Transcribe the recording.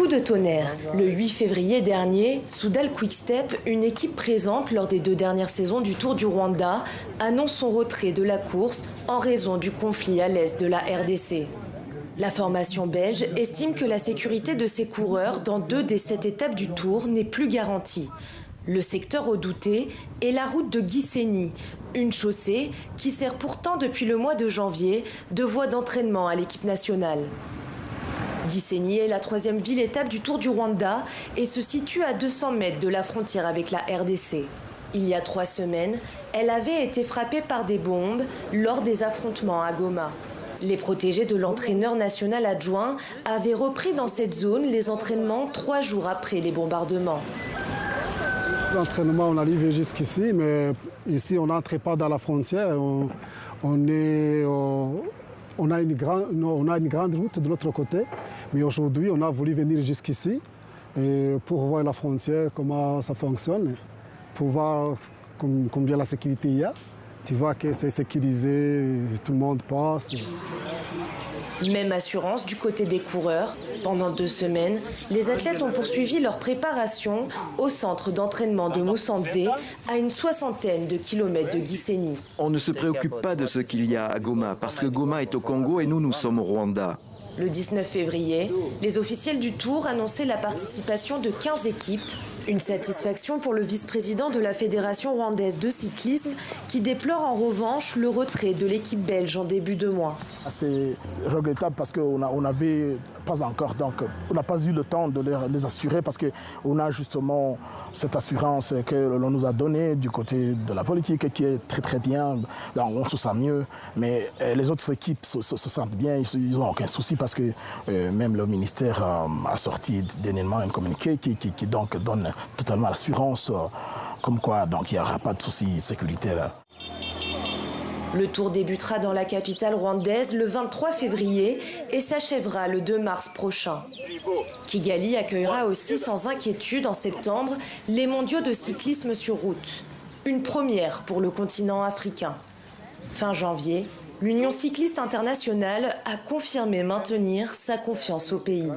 Coup de tonnerre. Le 8 février dernier, Soudal Quick-Step, une équipe présente lors des 2 dernières saisons du Tour du Rwanda, annonce son retrait de la course en raison du conflit à l'est de la RDC. La formation belge estime que la sécurité de ses coureurs dans 2 des 7 étapes du Tour n'est plus garantie. Le secteur redouté est la route de Gisenyi, une chaussée qui sert pourtant depuis le mois de janvier de voie d'entraînement à l'équipe nationale. Gisenyi est la 3e ville-étape du Tour du Rwanda et se situe à 200 mètres de la frontière avec la RDC. Il y a 3 semaines, elle avait été frappée par des bombes lors des affrontements à Goma. Les protégés de l'entraîneur national adjoint avaient repris dans cette zone les entraînements 3 jours après les bombardements. L'entraînement, on arrive jusqu'ici, mais ici, on n'entre pas dans la frontière. On a une grande route de l'autre côté, mais aujourd'hui, on a voulu venir jusqu'ici pour voir la frontière, comment ça fonctionne, pour voir combien la sécurité il y a. Tu vois que c'est sécurisé, tout le monde passe. Même assurance du côté des coureurs. Pendant 2 semaines, les athlètes ont poursuivi leur préparation au centre d'entraînement de Musanze, à une 60aine de kilomètres de Gisenyi. On ne se préoccupe pas de ce qu'il y a à Goma, parce que Goma est au Congo et nous sommes au Rwanda. Le 19 février, les officiels du Tour annonçaient la participation de 15 équipes. Une satisfaction pour le vice-président de la Fédération rwandaise de cyclisme qui déplore en revanche le retrait de l'équipe belge en début de mois. C'est regrettable parce qu'on n'avait pas encore, donc on n'a pas eu le temps de les assurer parce qu'on a justement cette assurance que l'on nous a donnée du côté de la politique qui est très très bien, on se sent mieux, mais les autres équipes se sentent bien, ils n'ont aucun souci parce que même le ministère a sorti dernièrement un communiqué qui donc donne totalement l'assurance comme quoi donc il n'y aura pas de souci sécuritaire. Le Tour débutera dans la capitale rwandaise le 23 février et s'achèvera le 2 mars prochain. Kigali accueillera aussi sans inquiétude en septembre les mondiaux de cyclisme sur route. Une première pour le continent africain. Fin janvier, l'Union cycliste internationale a confirmé maintenir sa confiance au pays.